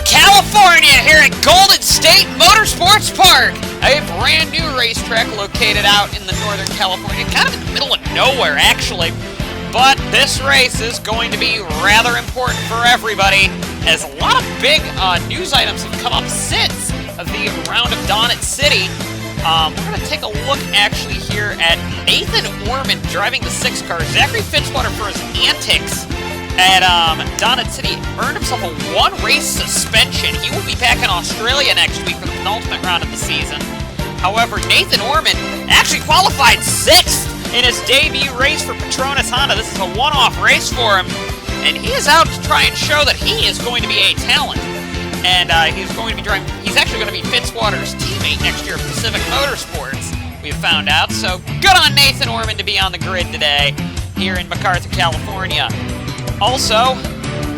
California here at Golden State Motorsports Park, a brand new racetrack located out in the Northern California, kind of in the middle of nowhere actually. But this race is going to be rather important for everybody, as a lot of big news items have come up since the round of Donut City. We're going to take a look actually here at Nathan Orman driving the 6 car. Zachary Fitzwater, for his antics at Donut City, earned himself a 1-race suspension. He will be back in Australia next week for the penultimate round of the season. However, Nathan Orman actually qualified 6th in his debut race for Petronas Honda. This is a one-off race for him, and he is out to try and show that he is going to be a talent. And he's going to be driving. He's actually going to be Fitzwater's teammate next year at Pacific Motorsports, we've found out. So good on Nathan Orman to be on the grid today here in MacArthur, California. Also,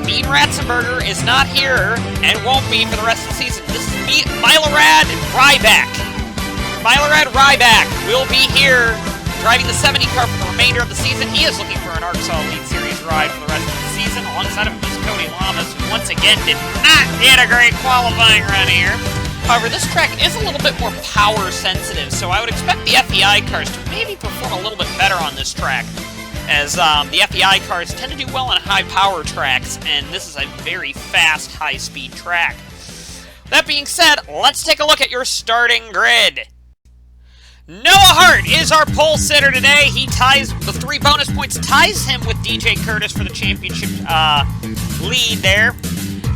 Bean Ratzenberger is not here and won't be for the rest of the season. This is Milorad Ryback. Milorad Ryback will be here driving the 70 car for the remainder of the season. He is looking for an ARCSOA Lead Series ride for the rest of the season. Alongside of him is Cody Lamas, who once again did not get a great qualifying run here. However, this track is a little bit more power sensitive, so I would expect the FEI cars to maybe perform a little bit better on this track, as the FEI cars tend to do well on high power tracks, and this is a very fast, high-speed track. That being said, let's take a look at your starting grid. Noah Hart is our pole sitter today. He ties the 3 bonus points, ties him with DJ Curtis for the championship lead there.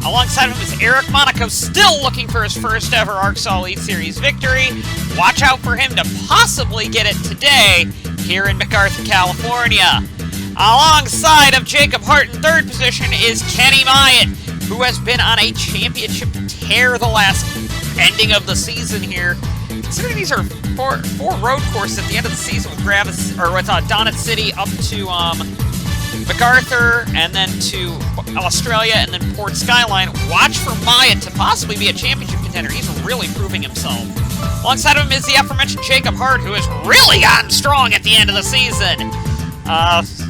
Alongside of him is Eric Monaco, still looking for his first ever ARCSOA Lead Series victory. Watch out for him to possibly get it today here in MacArthur, California. Alongside of Jacob Hart in 3rd position is Kenny Myatt, who has been on a championship tear the last ending of the season here. Considering these are four road courses at the end of the season with Donut City up to MacArthur, and then to Australia, and then Port Skyline. Watch for Myatt to possibly be a championship contender. He's really proving himself. Alongside of him is the aforementioned Jacob Hart, who has really gotten strong at the end of the season.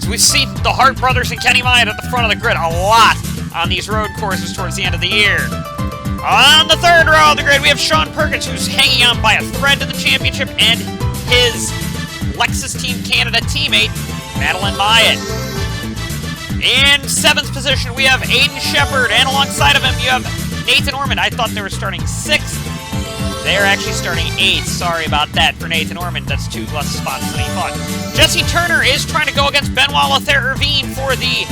We've seen the Hart brothers and Kenny Myatt at the front of the grid a lot on these road courses towards the end of the year. On the 3rd row of the grid, we have Sean Perkins, who's hanging on by a thread to the championship, and his Lexus Team Canada teammate, Madeline Myatt. In 7th position, we have Aiden Shepard, and alongside of him, you have Nathan Orman. I thought they were starting 6th. They're actually starting 8th. Sorry about that for Nathan Orman. That's 2 less spots than he thought. Jesse Turner is trying to go against Benoit Lothaire-Irvine for the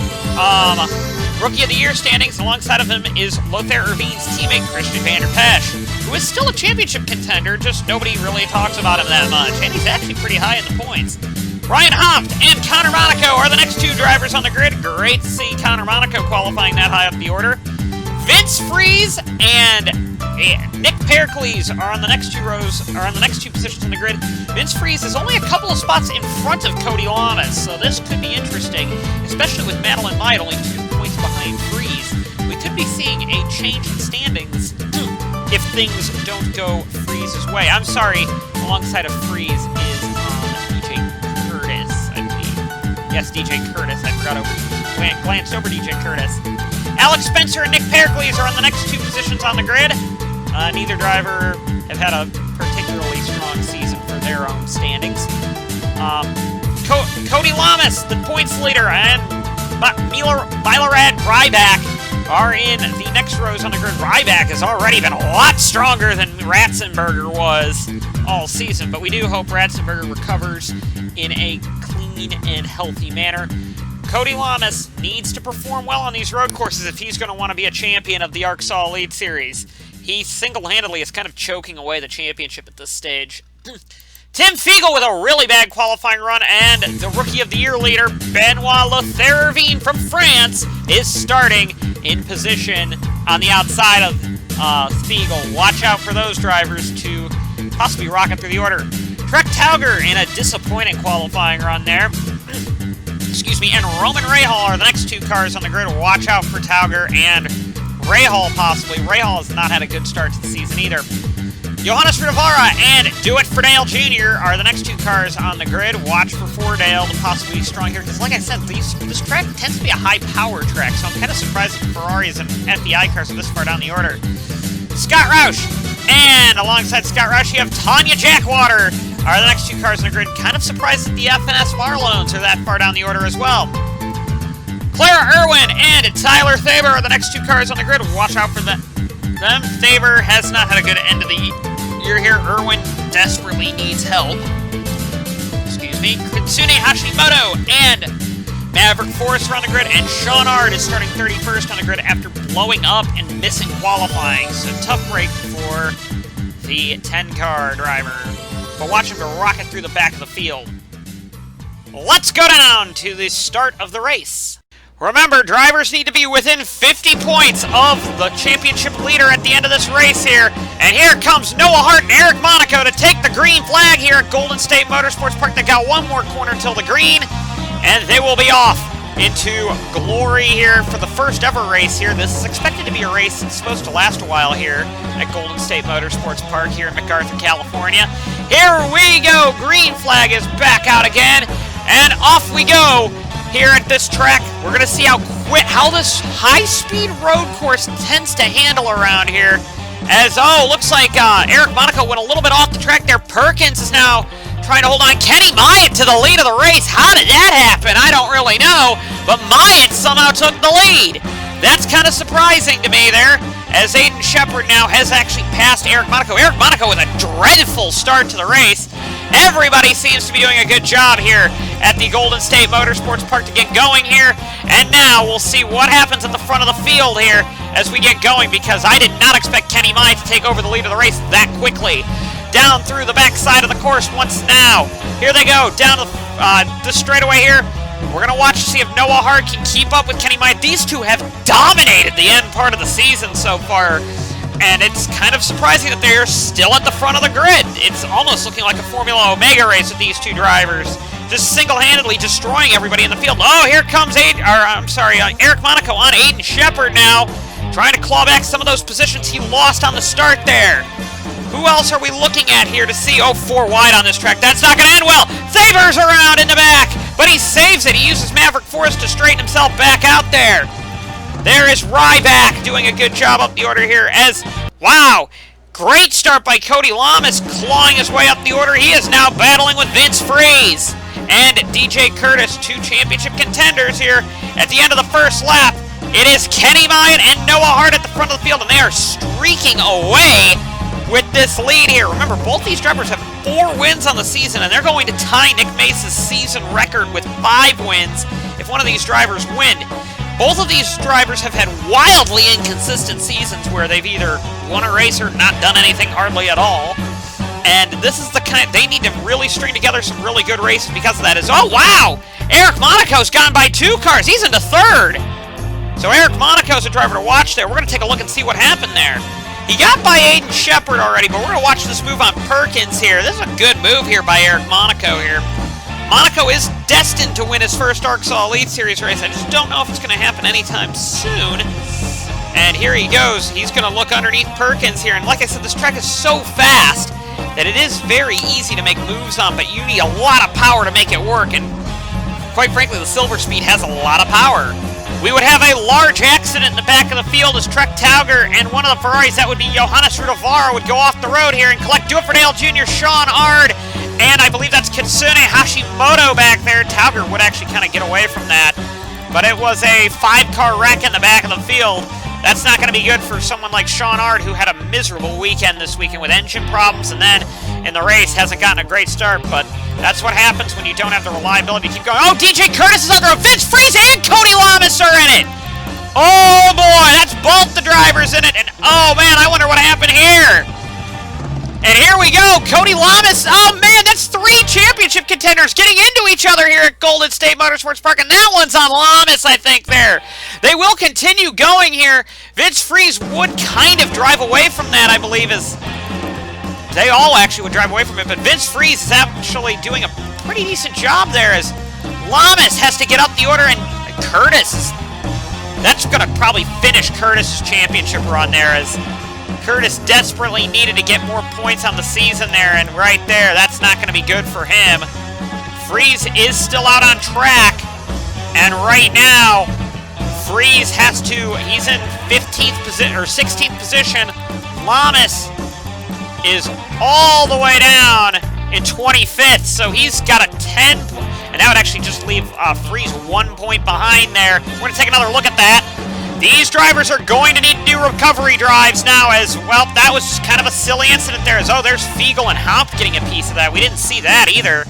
Rookie of the Year standings. Alongside of him is Lothaire-Irvine's teammate, Christian Vander Pesch, who is still a championship contender, just nobody really talks about him that much, and he's actually pretty high in the points. Ryan Hopft and Connor Monaco are the next 2 drivers on the grid. Great to see Connor Monaco qualifying that high up the order. Vince Freeze and Nick Pericles are on the next 2 positions on the grid. Vince Freeze is only a couple of spots in front of Cody Lamas, so this could be interesting, especially with Madeline Myatt only 2 points behind Freeze. We could be seeing a change in standings if things don't go Freeze's way. I'm sorry, alongside of Freeze is DJ Curtis, I believe. Yes, DJ Curtis. I forgot I glanced over DJ Curtis. Alex Spencer and Nick Pericles are on the next 2 positions on the grid. Neither driver have had a particularly strong season for their own standings. Cody Lamas, the points leader, and Milorad Ryback are in the next rows on the grid. Ryback has already been a lot stronger than Ratzenberger was all season, but we do hope Ratzenberger recovers in a clean and healthy manner. Cody Lamas needs to perform well on these road courses if he's going to want to be a champion of the ARCSOA Lead Series. He single-handedly is kind of choking away the championship at this stage. Tim Fiegel with a really bad qualifying run, and the Rookie of the Year leader, Benoit Lothaire-Irvine from France, is starting in position on the outside of Fiegel. Watch out for those drivers to possibly rocket through the order. Trek Tauger in a disappointing qualifying run there. And Roman Rahal are the next 2 cars on the grid. Watch out for Tauger and Rahal possibly. Rahal has not had a good start to the season either. Johannes Rivara and Do It for Dale Jr. are the next two cars on the grid. Watch for Fordale to possibly be strong here, because like I said, this track tends to be a high-power track, so I'm kind of surprised that Ferraris and FBI cars are this far down the order. Scott Roush, and alongside Scott Roush, you have Tanya Jackwater, are the next two cars on the grid. Kind of surprised that the FNS Marlones are that far down the order as well. Clara Irwin and Tyler Thaber are the next two cars on the grid. Watch out for them. Thaber has not had a good end of the year here. Irwin desperately needs help. Excuse me. Kitsune Hashimoto and Maverick Forrest are on the grid, and Sean Ard is starting 31st on the grid after blowing up and missing qualifying. So tough break for the 10-car driver. But watch him to rocket through the back of the field. Let's go down to the start of the race. Remember, drivers need to be within 50 points of the championship leader at the end of this race here. And here comes Noah Hart and Eric Monaco to take the green flag here at Golden State Motorsports Park. They got one more corner till the green, and they will be off into glory here for the first ever race here. This is expected to be a race that's supposed to last a while here at Golden State Motorsports Park here in MacArthur, California. Here we go. Green flag is back out again, and off we go. Here at this track, we're going to see how this high-speed road course tends to handle around here. As, looks like Eric Monaco went a little bit off the track there. Perkins is now trying to hold on. Kenny Myatt to the lead of the race. How did that happen? I don't really know, but Myatt somehow took the lead. That's kind of surprising to me there, as Aiden Shepard now has actually passed Eric Monaco. Eric Monaco with a dreadful start to the race. Everybody seems to be doing a good job here at the Golden State Motorsports Park to get going here. And now we'll see what happens at the front of the field here as we get going, because I did not expect Kenny Myatt to take over the lead of the race that quickly. Down through the backside of the course once now. Here they go, down the straightaway here. We're going to watch to see if Noah Hart can keep up with Kenny Myatt. These two have dominated the end part of the season so far, and it's kind of surprising that they're still at the front of the grid. It's almost looking like a Formula Omega race with these two drivers, just single-handedly destroying everybody in the field. Oh, here comes Eric Monaco on Aiden Shepard now, trying to claw back some of those positions he lost on the start there. Who else are we looking at here to see? Oh, 4 wide on this track. That's not going to end well. Thaber's around in the back, but he saves it. He uses Maverick Forrest to straighten himself back out there. There is Ryback doing a good job up the order here as, wow, great start by Cody Lamas, clawing his way up the order. He is now battling with Vince Freeze and DJ Curtis, two championship contenders here at the end of the first lap. It is Kenny Myatt and Noah Hart at the front of the field, and they are streaking away with this lead here. Remember, both these drivers have 4 wins on the season, and they're going to tie Nick Mace's season record with 5 wins if one of these drivers win. Both of these drivers have had wildly inconsistent seasons where they've either won a race or not done anything hardly at all. And this is the kind, they need to really string together some really good races because of that. Oh, wow! Eric Monaco's gone by 2 cars. He's into 3rd. So Eric Monaco's a driver to watch there. We're going to take a look and see what happened there. He got by Aiden Shepard already, but we're going to watch this move on Perkins here. This is a good move here by Eric Monaco here. Monaco is destined to win his first ARCSOA Elite Series race. I just don't know if it's going to happen anytime soon. And here he goes. He's going to look underneath Perkins here. And like I said, this track is so fast that it is very easy to make moves on, but you need a lot of power to make it work. And quite frankly, the Silver Speed has a lot of power. We would have a large accident in the back of the field as Trek Tauger and one of the Ferraris, that would be Johannes Rudovara, would go off the road here and collect Do It for Dale Jr., Sean Ard, and I believe that's Kitsune Hashimoto back there. Tauger would actually kind of get away from that, but it was a 5-car wreck in the back of the field. That's not going to be good for someone like Sean Ard, who had a miserable weekend this weekend with engine problems, and then in the race hasn't gotten a great start, but that's what happens when you don't have the reliability to keep going. Oh, DJ Curtis is on the road. Vince Freeze and Cody Lamas are in it. Oh, boy, that's both the drivers in it, and oh, man, I wonder what happened here. And here we go, Cody Lamas. Oh, man, that's 3 championship contenders getting into each other here at Golden State Motorsports Park, and that one's on Lamas, I think, there. They will continue going here. Vince Freeze would kind of drive away from that, I believe, as they all actually would drive away from it, but Vince Freeze is actually doing a pretty decent job there as Lamas has to get up the order, and Curtis, that's going to probably finish Curtis's championship run there as Curtis desperately needed to get more points on the season there, and right there, that's not going to be good for him. Freeze is still out on track, and right now, Freeze has to, he's in 15th position, or 16th position. Lamas is all the way down in 25th, so he's got a 10, and that would actually just leave Freeze 1 point behind there. We're going to take another look at that. These drivers are going to need to do recovery drives now as well. That was just kind of a silly incident there. There's Fiegel and Haupt getting a piece of that. We didn't see that either.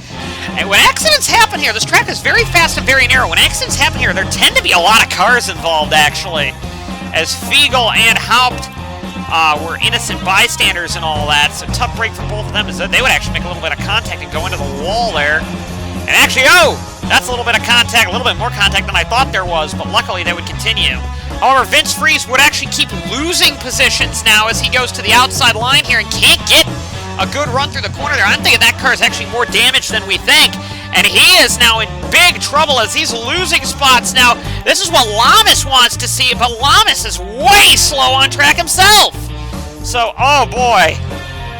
And when accidents happen here, this track is very fast and very narrow. When accidents happen here, there tend to be a lot of cars involved, actually. As Fiegel and Haupt were innocent bystanders and all that. So tough break for both of them. Is that they would actually make a little bit of contact and go into the wall there. And actually, that's a little bit of contact, a little bit more contact than I thought there was, but luckily they would continue. However, Vince Freeze would actually keep losing positions now as he goes to the outside line here and can't get a good run through the corner there. I'm thinking that car is actually more damaged than we think, and he is now in big trouble as he's losing spots now. This is what Lamas wants to see, but Lamas is way slow on track himself. So, oh boy,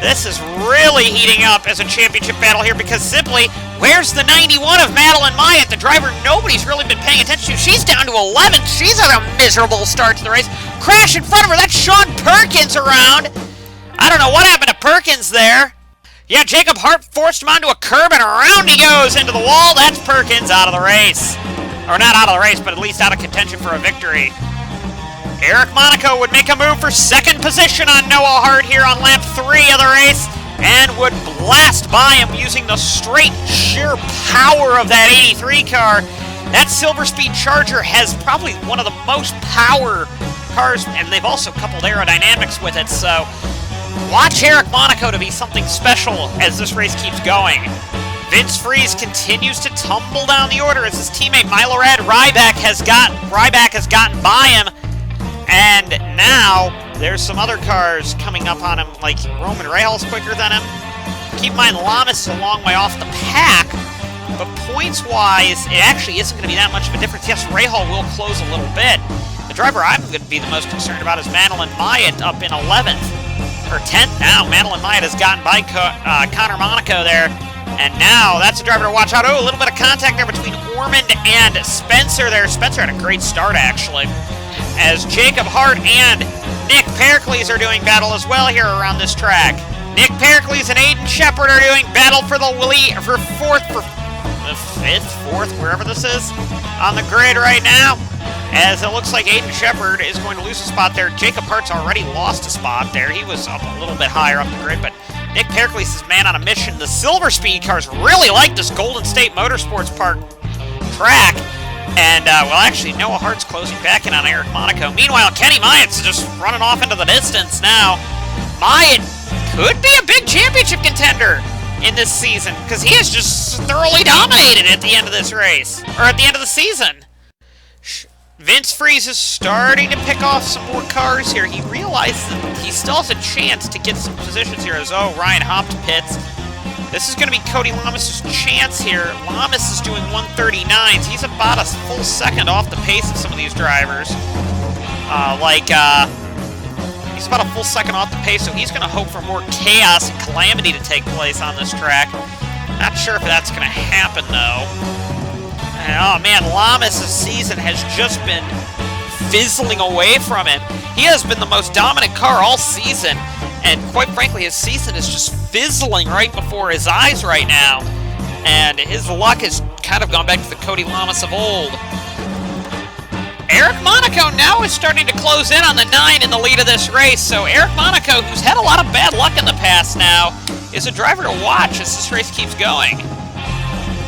this is really heating up as a championship battle here because simply, where's the 91 of Madeline Myatt, the driver nobody's really been paying attention to? She's down to 11th. She's had a miserable start to the race. Crash in front of her. That's Sean Perkins around. I don't know what happened to Perkins there. Yeah, Jacob Hart forced him onto a curb, and around he goes into the wall. That's Perkins out of the race. Or not out of the race, but at least out of contention for a victory. Eric Monaco would make a move for second position on Noah Hart here on lap 3 of the race, and would blast by him using the straight, sheer power of that 83 car. That Silver Speed Charger has probably one of the most power cars, and they've also coupled aerodynamics with it, so watch Eric Monaco to be something special as this race keeps going. Vince Freeze continues to tumble down the order as his teammate Milorad Ryback has gotten by him, and now there's some other cars coming up on him, like Roman Rajal's quicker than him. Keep in mind, Lamas is a long way off the pack, but points-wise, it actually isn't going to be that much of a difference. Yes, Rahal will close a little bit. The driver I'm going to be the most concerned about is Madeline Myatt up in 11th, or 10th now. Madeline Myatt has gotten by Connor Monaco there, and now that's a driver to watch out. Oh, a little bit of contact there between Ormond and Spencer there. Spencer had a great start, actually, as Jacob Hart and Nick Pericles are doing battle as well here around this track. Nick Pericles and Aiden Shepard are doing battle for the lead, for fourth, wherever this is, on the grid right now. As it looks like Aiden Shepard is going to lose a spot there. Jacob Hart's already lost a spot there. He was up a little bit higher up the grid, but Nick Pericles is man on a mission. The Silver Speed cars really like this Golden State Motorsports Park track. And, well, actually, Noah Hart's closing back in on Eric Monaco. Meanwhile, Kenny Myatt's just running off into the distance now. Myatt could be a big championship contender in this season because he has just thoroughly dominated at the end of this race, or at the end of the season. Vince Freeze is starting to pick off some more cars here. He realizes that he still has a chance to get some positions here as, Ryan Haupt pits. This is going to be Cody Lamas' chance here. Lamas is doing 139s. He's about a full second off the pace of some of these drivers. He's about a full second off the pace, so he's going to hope for more chaos and calamity to take place on this track. Not sure if that's going to happen, though. And, oh, man, Lamas' season has just been fizzling away from him. He has been the most dominant car all season, and quite frankly, his season is just fizzling right before his eyes right now. And his luck has kind of gone back to the Cody Lamas of old. Eric Monaco now is starting to close in on the 9 in the lead of this race. So Eric Monaco, who's had a lot of bad luck in the past now, is a driver to watch as this race keeps going.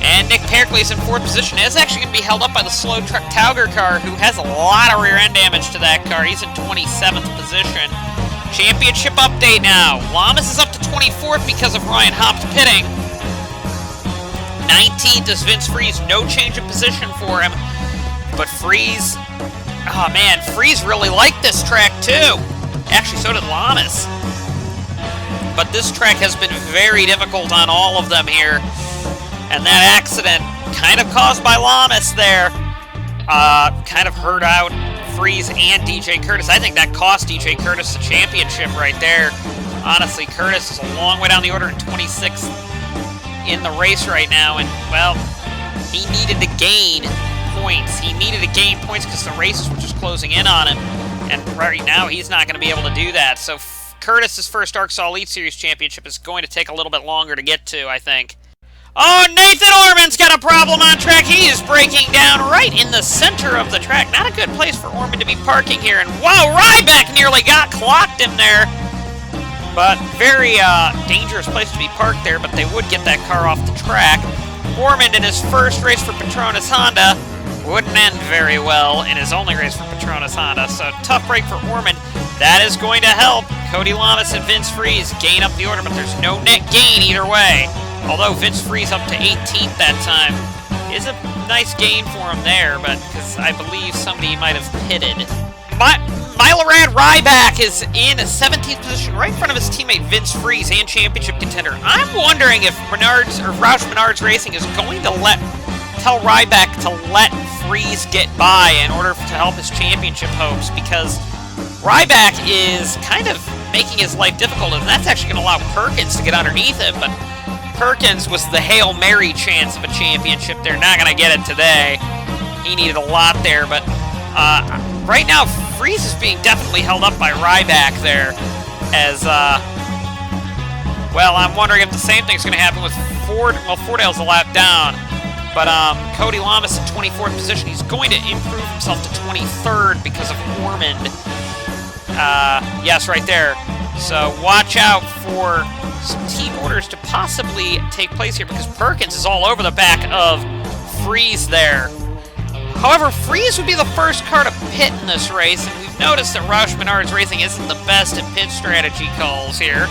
And Nick Pericles in 4th position is actually going to be held up by the slow truck Tauger car, who has a lot of rear end damage to that car. He's in 27th position. Championship update now. Lamas is up to 24th because of Ryan Haupt pitting. 19th is Vince Freeze. No change of position for him. But Freeze, oh man, Freeze really liked this track too. Actually, so did Lamas. But this track has been very difficult on all of them here. And that accident, kind of caused by Lamas there, kind of hurt out Freeze and DJ Curtis. I think that cost DJ Curtis the championship right there. Honestly, Curtis is a long way down the order in 26th in the race right now, and, well, he needed to gain points. He needed to gain points because the races were just closing in on him, and right now he's not going to be able to do that. So Curtis's first ARCSOA Elite Series championship is going to take a little bit longer to get to, I think. Oh, Nathan Orman's got a problem on track. He is breaking down right in the center of the track. Not a good place for Orman to be parking here, and wow, Ryback nearly clocked him there. But very dangerous place to be parked there, but they would get that car off the track. Orman in his first race for Petronas Honda wouldn't end very well in his only race for Petronas Honda, so tough break for Orman. That is going to help Cody Lamas and Vince Freeze gain up the order, but there's no net gain either way. Although Vince Freeze up to 18th that time is a nice gain for him there, but because I believe somebody might have pitted. Milorad Ryback is in 17th position, right in front of his teammate Vince Freeze and championship contender. I'm wondering if Roush Menards Racing is going to tell Ryback to let Freeze get by in order to help his championship hopes, because Ryback is kind of making his life difficult, and that's actually going to allow Perkins to get underneath him, but Perkins was the Hail Mary chance of a championship. They're not going to get it today. He needed a lot there, but right now, Freeze is being definitely held up by Ryback there, as, well, I'm wondering if the same thing's going to happen with Ford. Well, Fordale's a lap down, but Cody Lamas in 24th position. He's going to improve himself to 23rd because of Ormond. Yes, right there. So watch out for some team orders to possibly take place here, because Perkins is all over the back of Freeze there. However, Freeze would be the first car to pit in this race, and we've noticed that Roush Menards Racing isn't the best at pit strategy calls here.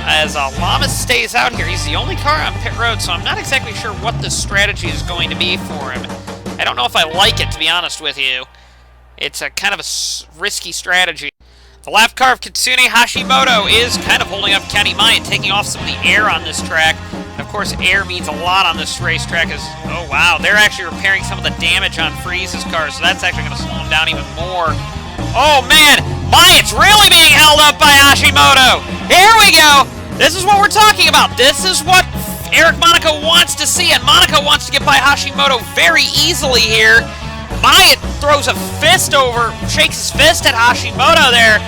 As Lamas stays out here, he's the only car on pit road, so I'm not exactly sure what the strategy is going to be for him. I don't know if I like it, to be honest with you. It's a kind of a risky strategy. The lap car of Kitsune Hashimoto is kind of holding up Kenny Myatt, taking off some of the air on this track. And of course, air means a lot on this racetrack. Oh wow, they're actually repairing some of the damage on Freeze's car, so that's actually going to slow him down even more. Oh man, Myatt's really being held up by Hashimoto. Here we go. This is what we're talking about. This is what Eric Monaco wants to see, and Monaco wants to get by Hashimoto very easily here. Myatt throws a fist over, shakes his fist at Hashimoto there.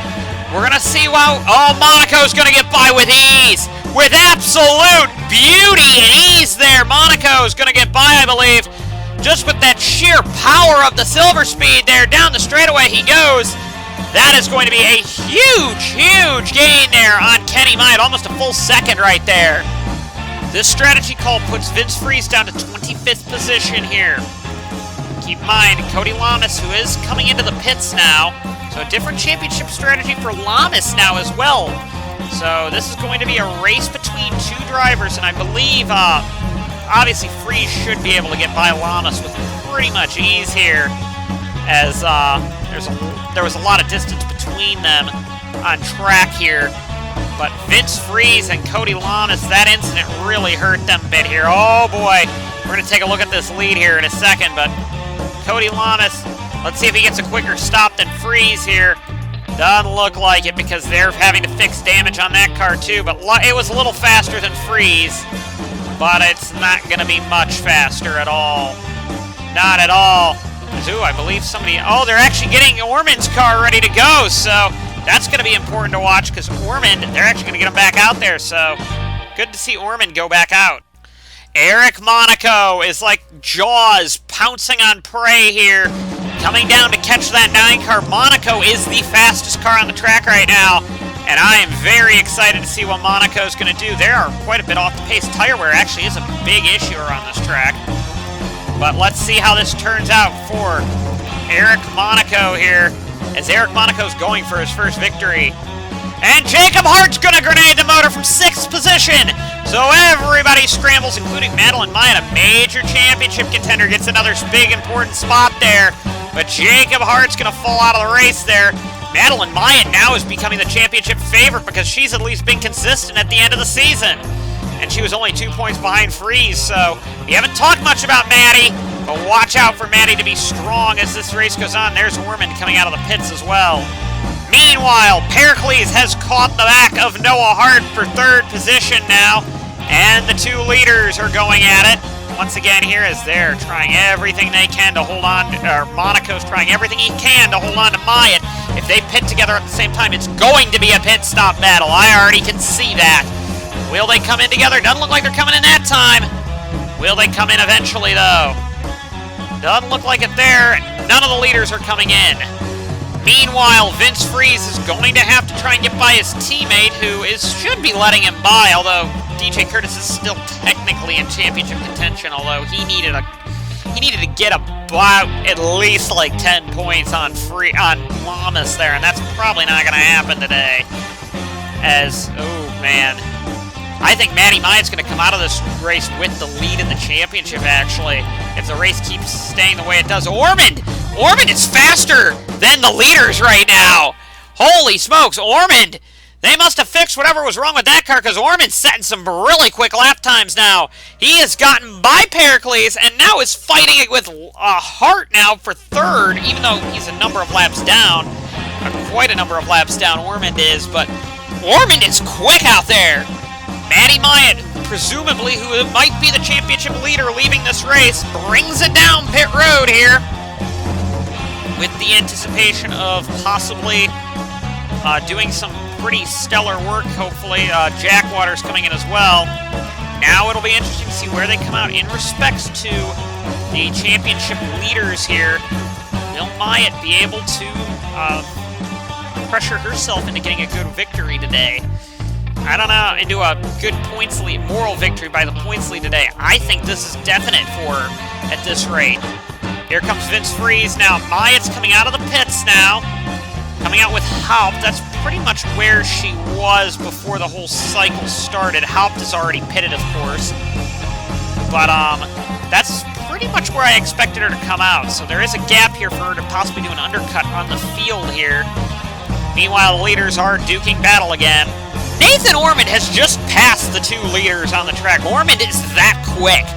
We're going to see how, oh, Monaco's going to get by with ease. With absolute beauty and ease there. Monaco's going to get by, I believe. Just with that sheer power of the Silver Speed there. Down the straightaway he goes. That is going to be a huge, huge gain there on Kenny Myatt. Almost a full second right there. This strategy call puts Vince Freeze down to 25th position here. Keep in mind, Cody Lamas, who is coming into the pits now, so a different championship strategy for Lamas now as well. So this is going to be a race between two drivers, and I believe, obviously, Freeze should be able to get by Lamas with pretty much ease here, as there was a lot of distance between them on track here. But Vince Freeze and Cody Lamas, that incident really hurt them a bit here. Oh boy, we're going to take a look at this lead here in a second, but Cody Lamas, let's see if he gets a quicker stop than Freeze here. Doesn't look like it, because they're having to fix damage on that car too, but it was a little faster than Freeze, but it's not going to be much faster at all. Not at all. Ooh, I believe somebody, oh, they're actually getting Orman's car ready to go, so that's going to be important to watch, because Orman, they're actually going to get him back out there, so good to see Orman go back out. Eric Monaco is like Jaws pouncing on prey here, coming down to catch that 9 car. Monaco is the fastest car on the track right now, and I am very excited to see what Monaco is going to do. They are quite a bit off the pace. Tire wear actually is a big issue around this track, but let's see how this turns out for Eric Monaco here, as Eric Monaco's going for his first victory. And Jacob Hart's going to grenade the motor from 6th position. So everybody scrambles, including Madeline Myatt, a major championship contender, gets another big important spot there. But Jacob Hart's going to fall out of the race there. Madeline Myatt now is becoming the championship favorite, because she's at least been consistent at the end of the season. And she was only 2 points behind Freeze, so we haven't talked much about Maddie, But watch out for Maddie to be strong as this race goes on. There's Ormond coming out of the pits as well. Meanwhile, Pericles has caught the back of Noah Hart for third position now. And the two leaders are going at it. Once again here as they're trying everything they can to hold on, or Monaco's trying everything he can to hold on to Myatt. If they pit together at the same time, it's going to be a pit stop battle. I already can see that. Will they come in together? Doesn't look like they're coming in that time. Will they come in eventually, though? Doesn't look like it there. None of the leaders are coming in. Meanwhile, Vince Freeze is going to have to try and get by his teammate, who should be letting him by, although DJ Curtis is still technically in championship contention, although he needed to get about at least like 10 points on Lamas there, and that's probably not going to happen today. Oh man, I think Matty Myatt's going to come out of this race with the lead in the championship, actually, if the race keeps staying the way it does. Ormond is faster than the leaders right now. Holy smokes, Ormond! They must have fixed whatever was wrong with that car, because Ormond's setting some really quick lap times now. He has gotten by Pericles and now is fighting it with Hart now for third, even though he's a number of laps down. Quite a number of laps down, Ormond is, but Ormond is quick out there. Matty Myatt, presumably who might be the championship leader leaving this race, brings it down pit road here with the anticipation of possibly doing some pretty stellar work, hopefully. Jack Waters coming in as well. Now it'll be interesting to see where they come out in respects to the championship leaders here. Will Myatt be able to pressure herself into getting a good victory today? I don't know, into a good points lead, moral victory by the points lead today. I think this is definite for her at this rate. Here comes Vince Freeze now. Myatt's coming out of the pits now. Coming out with Haupt. That's pretty much where she was before the whole cycle started. Haupt is already pitted, of course. But that's pretty much where I expected her to come out. So there is a gap here for her to possibly do an undercut on the field here. Meanwhile, the leaders are duking battle again. Nathan Ormond has just passed the two leaders on the track. Ormond is that quick.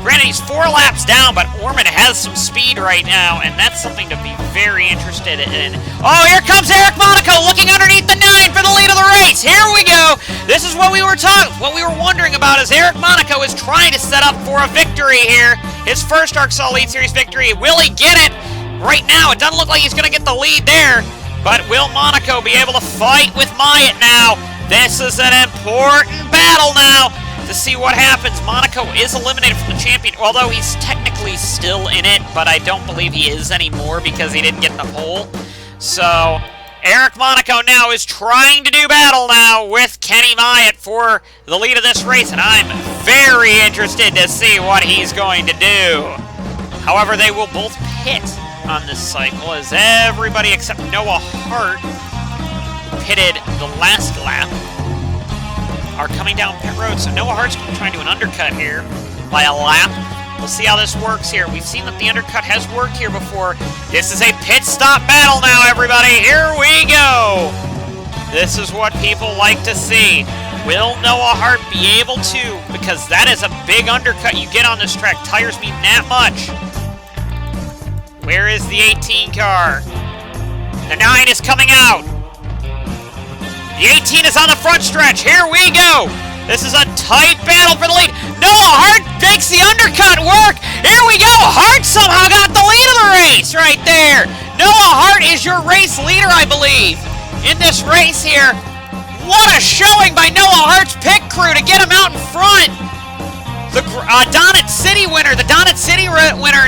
Granted, he's 4 laps down, but Ormond has some speed right now, and that's something to be very interested in. Oh, here comes Eric Monaco looking underneath the 9 for the lead of the race. Here we go. This is what we were wondering about, is Eric Monaco is trying to set up for a victory here. His first ARCSOA Lead Series victory. Will he get it? Right now, it doesn't look like he's going to get the lead there, but will Monaco be able to fight with Myatt now? This is an important battle now to see what happens. Monaco is eliminated from the champion, although he's technically still in it, but I don't believe he is anymore because he didn't get in the pole. So, Eric Monaco now is trying to do battle now with Kenny Myatt for the lead of this race, and I'm very interested to see what he's going to do. However, they will both pit on this cycle, as everybody except Noah Hart pitted the last lap are coming down pit road. So Noah Hart's going to try and do an undercut here by a lap. We'll see how this works here. We've seen that the undercut has worked here before. This is a pit stop battle now, everybody. Here we go. This is what people like to see. Will Noah Hart be able to? Because that is a big undercut you get on this track. Tires mean that much. Where is the 18 car? The 9 is coming out. The 18 is on the front stretch. Here we go. This is a tight battle for the lead. Noah Hart makes the undercut work. Here we go. Hart somehow got the lead of the race right there. Noah Hart is your race leader, I believe, in this race here. What a showing by Noah Hart's pit crew to get him out in front. The Donut City winner,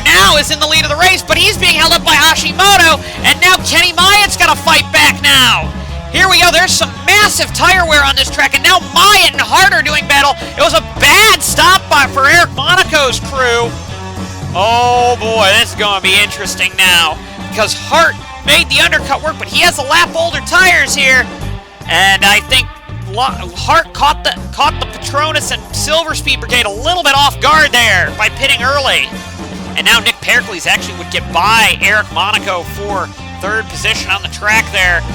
now is in the lead of the race, but he's being held up by Hashimoto, and now Kenny Myatt's got to fight back now. Here we go. There's some massive tire wear on this track, and now Myatt and Hart are doing battle. It was a bad stop for Eric Monaco's crew. Oh boy, this is going to be interesting now, because Hart made the undercut work, but he has a lap older tires here, and I think Hart caught the Petronas and Silver Speed Brigade a little bit off guard there by pitting early. And now Nick Pericles actually would get by Eric Monaco for third position on the track there.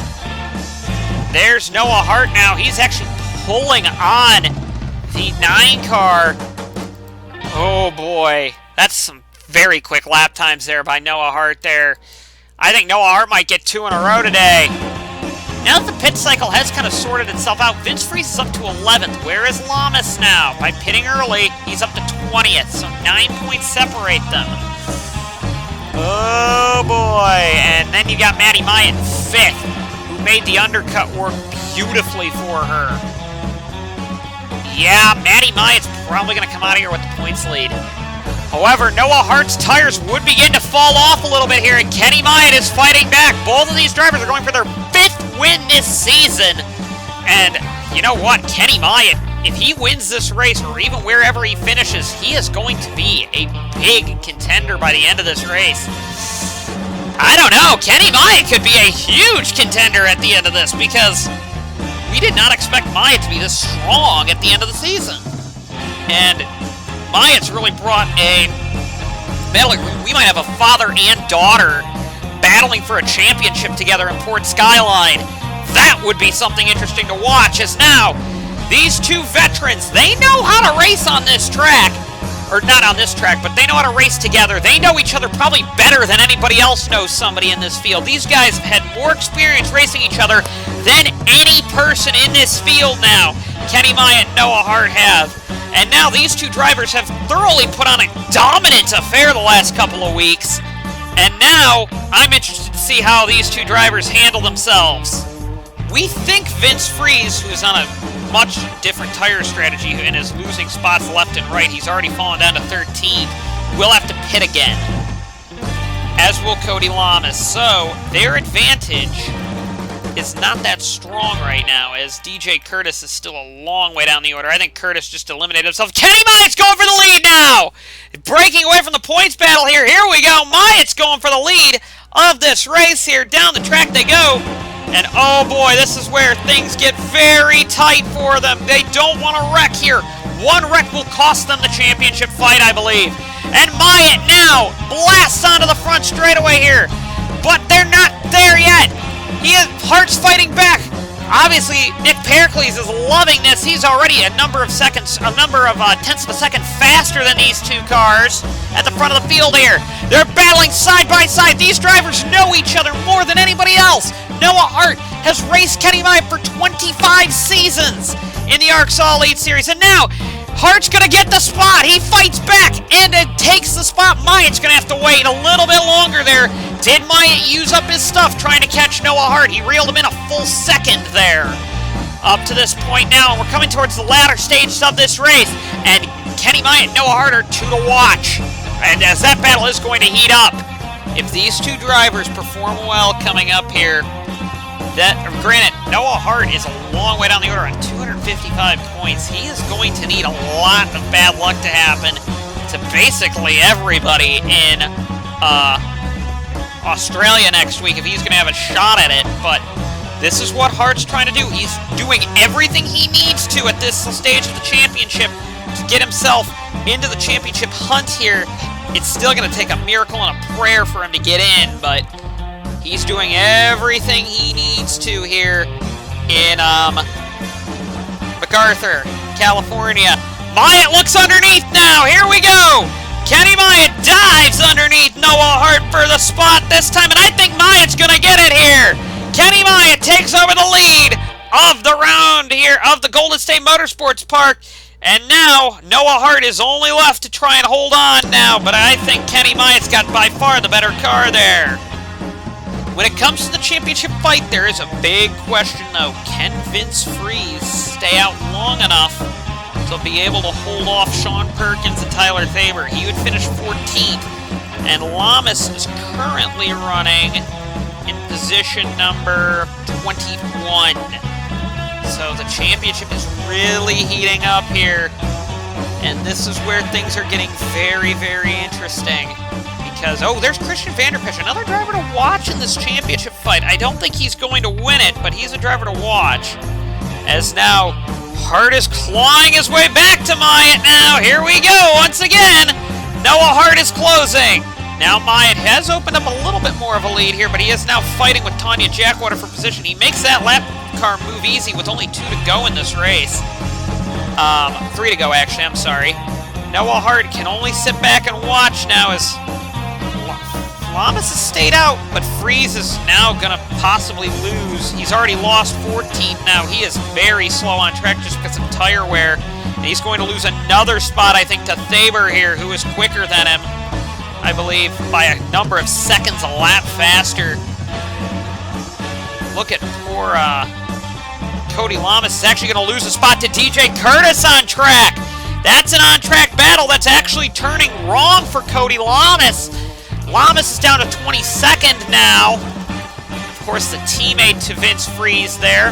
There's Noah Hart now. He's actually pulling on the 9 car. Oh boy, that's some Very quick lap times there by Noah Hart there. I think Noah Hart might get 2 in a row today. Now that the pit cycle has kind of sorted itself out, Vince Friese is up to 11th. Where is Lamas now? By pitting early, he's up to 20th, so 9 points separate them. Oh boy, and then you got Maddie Maya in 5th, who made the undercut work beautifully for her. Yeah, Maddie Maya's probably going to come out of here with the points lead. However, Noah Hart's tires would begin to fall off a little bit here, and Kenny Myatt is fighting back. Both of these drivers are going for their 5th win this season. And you know what? Kenny Myatt, if he wins this race, or even wherever he finishes, he is going to be a big contender by the end of this race. I don't know. Kenny Myatt could be a huge contender at the end of this, because we did not expect Myatt to be this strong at the end of the season. And Myatt's really brought a medal. We might have a father and daughter battling for a championship together in Port Skyline. That would be something interesting to watch, as now these two veterans, they know how to race on this track. Or not on this track, but they know how to race together. They know each other probably better than anybody else knows somebody in this field. These guys have had more experience racing each other than any person in this field now. Kenny Myatt and Noah Hart have. And now these two drivers have thoroughly put on a dominant affair the last couple of weeks. And now I'm interested to see how these two drivers handle themselves. We think Vince Friese, who's on a much different tire strategy and is losing spots left and right, he's already fallen down to 13th, will have to pit again, as will Cody Lamas. So their advantage is not that strong right now, as DJ Curtis is still a long way down the order. I think Curtis just eliminated himself. Kenny Myatt's going for the lead now! Breaking away from the points battle here. Here we go. Myatt's going for the lead of this race here. Down the track they go. And oh boy, this is where things get very tight for them. They don't want to wreck here. One wreck will cost them the championship fight, I believe. And Myatt now blasts onto the front straightaway here. But they're not there yet. Hart's fighting back. Obviously, Nick Pericles is loving this. He's already a number of tenths of a second faster than these two cars at the front of the field here. They're battling side by side. These drivers know each other more than anybody else. Noah Hart has raced Kenny Myatt for 25 seasons in the ARCSOA Elite Series, and now Hart's going to get the spot. He fights back and takes the spot. Myatt's going to have to wait a little bit longer there. Did Myatt use up his stuff trying to catch Noah Hart? He reeled him in a full second there. Up to this point now, and we're coming towards the latter stages of this race. And Kenny Myatt and Noah Hart are two to watch. And as that battle is going to heat up, if these two drivers perform well coming up here, granted, Noah Hart is a long way down the order on 255 points. He is going to need a lot of bad luck to happen to basically everybody in Australia next week if he's going to have a shot at it. But this is what Hart's trying to do. He's doing everything he needs to at this stage of the championship to get himself into the championship hunt here. It's still going to take a miracle and a prayer for him to get in, but he's doing everything he needs to here in MacArthur, California. Myatt looks underneath now. Here we go. Kenny Myatt dives underneath Noah Hart for the spot this time, and I think Myatt's going to get it here. Kenny Myatt takes over the lead of the round here of the Golden State Motorsports Park. And now, Noah Hart is only left to try and hold on now, but I think Kenny Myatt's got by far the better car there. When it comes to the championship fight, there is a big question, though. Can Vince Friese stay out long enough to be able to hold off Sean Perkins and Tyler Thaber? He would finish 14th, and Lamas is currently running in position number 21. So the championship is really heating up here, and this is where things are getting very, very interesting. Because, oh, there's Christian Vanderpish, another driver to watch in this championship fight. I don't think he's going to win it, but he's a driver to watch. As now, Hart is clawing his way back to Myatt now. Here we go, once again. Noah Hart is closing. Now Myatt has opened up a little bit more of a lead here, but he is now fighting with Tanya Jackwater for position. He makes that lap car move easy with only 2 to go in this race. 3 to go, actually, I'm sorry. Noah Hart can only sit back and watch now as Lamas has stayed out, but Freeze is now going to possibly lose. He's already lost 14th now. He is very slow on track just because of tire wear. And he's going to lose another spot, I think, to Thaber here, who is quicker than him, I believe, by a number of seconds a lap faster. Look at poor Cody Lamas is actually going to lose a spot to DJ Curtis on track. That's an on-track battle that's actually turning wrong for Cody Lamas. Lamas is down to 22nd now. Of course, the teammate to Vince Freeze there.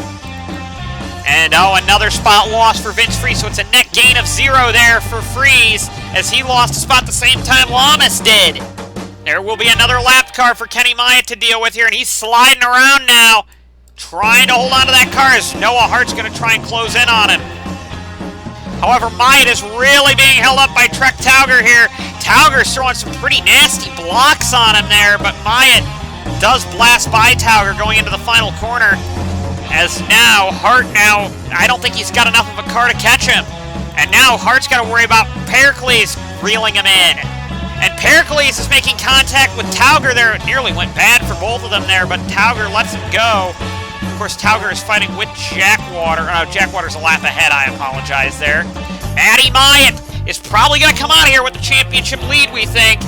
And, oh, another spot lost for Vince Freeze, so it's a net gain of 0 there for Freeze, as he lost a spot the same time Lamas did. There will be another lap car for Kenny Myatt to deal with here, and he's sliding around now, trying to hold on to that car as Noah Hart's going to try and close in on him. However, Myatt is really being held up by Trek Tauger here. Tauger's throwing some pretty nasty blocks on him there, but Myatt does blast by Tauger going into the final corner. As now, Hart I don't think he's got enough of a car to catch him. And now Hart's got to worry about Pericles reeling him in. And Pericles is making contact with Tauger there. It nearly went bad for both of them there, but Tauger lets him go. Of course, Tauger is fighting with Jackwater. Jackwater's a lap ahead, I apologize there. Matty Myatt is probably going to come out of here with the championship lead, we think.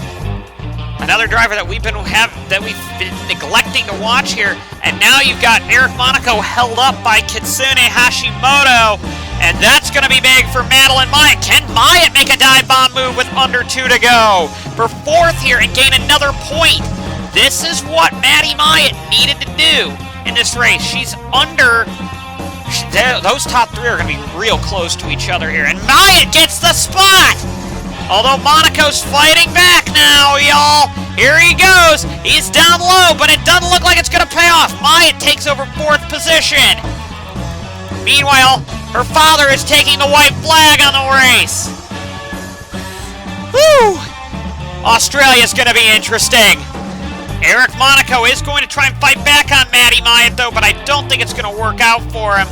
Another driver that we've been neglecting to watch here. And now you've got Eric Monaco held up by Kitsune Hashimoto. And that's going to be big for Madeline Myatt. Can Myatt make a dive bomb move with under 2 to go for 4th here and gain another point? This is what Matty Myatt needed to do in this race. She's under... Those top 3 are going to be real close to each other here. And Myatt gets the spot! Although Monaco's fighting back now, y'all. Here he goes. He's down low, but it doesn't look like it's going to pay off. Myatt takes over 4th position. Meanwhile, her father is taking the white flag on the race. Whew! Australia's going to be interesting. Eric Monaco is going to try and fight back on Matty Myatt, though, but I don't think it's going to work out for him,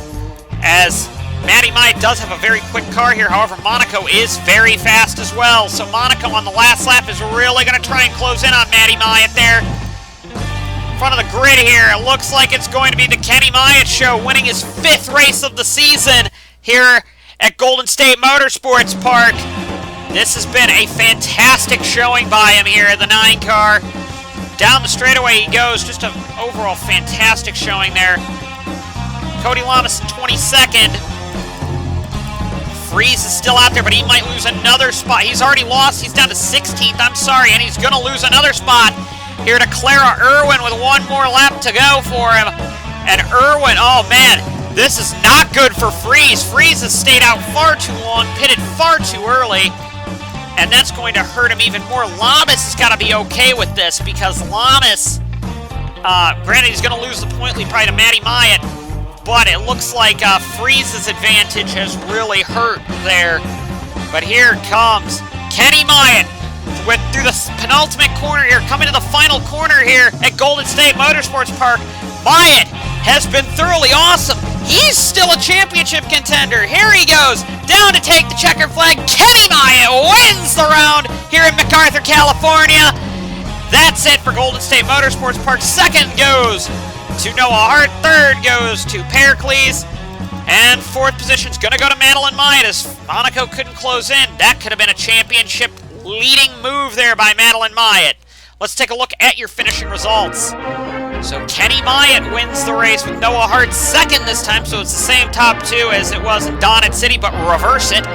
as Matty Myatt does have a very quick car here. However, Monaco is very fast as well, so Monaco on the last lap is really going to try and close in on Matty Myatt there. In front of the grid here, it looks like it's going to be the Kenny Myatt show, winning his 5th race of the season here at Golden State Motorsports Park. This has been a fantastic showing by him here at the 9 car. Down the straightaway he goes. Just an overall fantastic showing there. Cody Lamas in 22nd. Freeze is still out there, but he might lose another spot. He's already lost. He's down to 16th. I'm sorry, and he's going to lose another spot here to Clara Irwin with 1 more lap to go for him. And Irwin, oh man, this is not good for Freeze. Freeze has stayed out far too long, pitted far too early. And that's going to hurt him even more. Lamas has got to be okay with this, because Lamas, granted he's going to lose the point lead probably to Matty Myatt, but it looks like Freeze's advantage has really hurt there. But here comes Kenny Myatt through the penultimate corner here, coming to the final corner here at Golden State Motorsports Park. Myatt has been thoroughly awesome. He's still a championship contender. Here he goes, down to take the checkered flag. Kenny Myatt wins the round here in MacArthur, California. That's it for Golden State Motorsports Park. 2nd goes to Noah Hart. 3rd goes to Pericles. And 4th position's going to go to Madeline Myatt as Monaco couldn't close in. That could have been a championship leading move there by Madeline Myatt. Let's take a look at your finishing results. So Kenny Myatt wins the race with Noah Hart 2nd this time, so it's the same top 2 as it was in Donut City, but reverse it.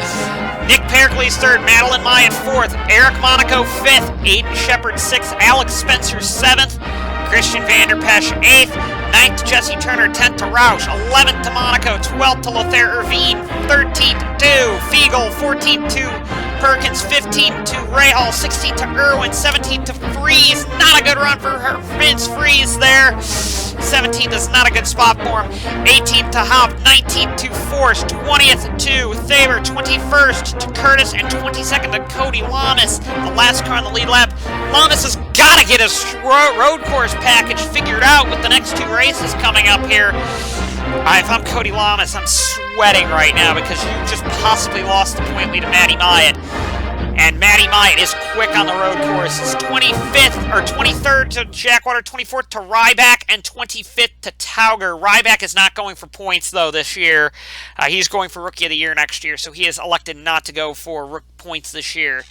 Nick Pericles 3rd, Madeline Myatt 4th, Eric Monaco 5th, Aiden Shepard 6th, Alex Spencer 7th, Christian Vanderpesch 8th, 9th to Jesse Turner, 10th to Roush, 11th to Monaco, 12th to Lothair Irvine, 13th to Fiegel, 14th to Perkins, 15th to Rahal, 16th to Irwin, 17th to Freeze. Not a good run for Vince Freeze there. 17th is not a good spot for him. 18th to Haupt, 19th to Force, 20th to Thaber, 21st to Curtis, and 22nd to Cody Lamas. The last car on the lead lap. Lamas has got to get his road course package figured out with the next 2 races coming up here. If I'm Cody Lamas, I'm sweating right now because you just possibly lost the point lead to Matty Myatt. And Matty Myatt is quick on the road courses. 25th, or 23rd to Jackwater, 24th to Ryback, and 25th to Tauger. Ryback is not going for points, though, this year. He's going for Rookie of the Year next year, so he has elected not to go for points this year.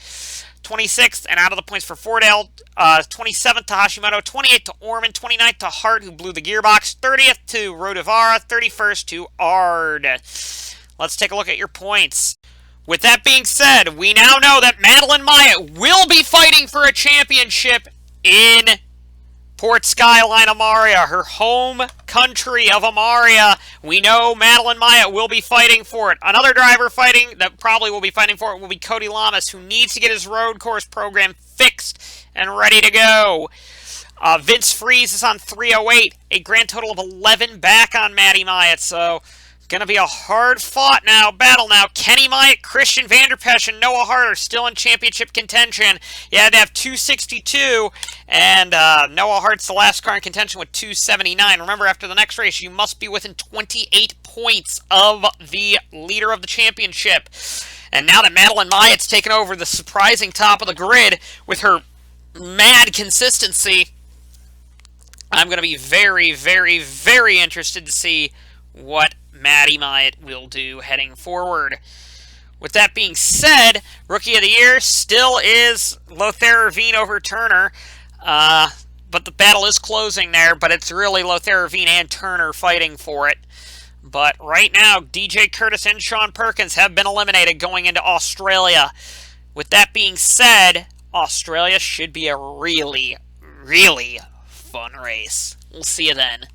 26th and out of the points for Fordale, 27th to Hashimoto, 28th to Orman, 29th to Hart, who blew the gearbox, 30th to Rodivara, 31st to Ard. Let's take a look at your points. With that being said, we now know that Madeline Myatt will be fighting for a championship in Port Skyline, Amaria, her home country of Amaria. We know Madeline Myatt will be fighting for it. Another driver fighting that probably will be fighting for it will be Cody Lamas, who needs to get his road course program fixed and ready to go. Vince Freeze is on 308, a grand total of 11 back on Matty Myatt, so going to be a hard-fought battle now. Kenny Myatt, Christian Vanderpesch, and Noah Hart are still in championship contention. You had to have 262, and Noah Hart's the last car in contention with 279. Remember, after the next race, you must be within 28 points of the leader of the championship. And now that Madeline Myatt's taken over the surprising top of the grid with her mad consistency, I'm going to be very, very, very interested to see what Matty Myatt will do heading forward. With that being said, Rookie of the Year still is Lothair Ravine over Turner. But the battle is closing there, but it's really Lothair Ravine and Turner fighting for it. But right now, DJ Curtis and Sean Perkins have been eliminated going into Australia. With that being said, Australia should be a really, really fun race. We'll see you then.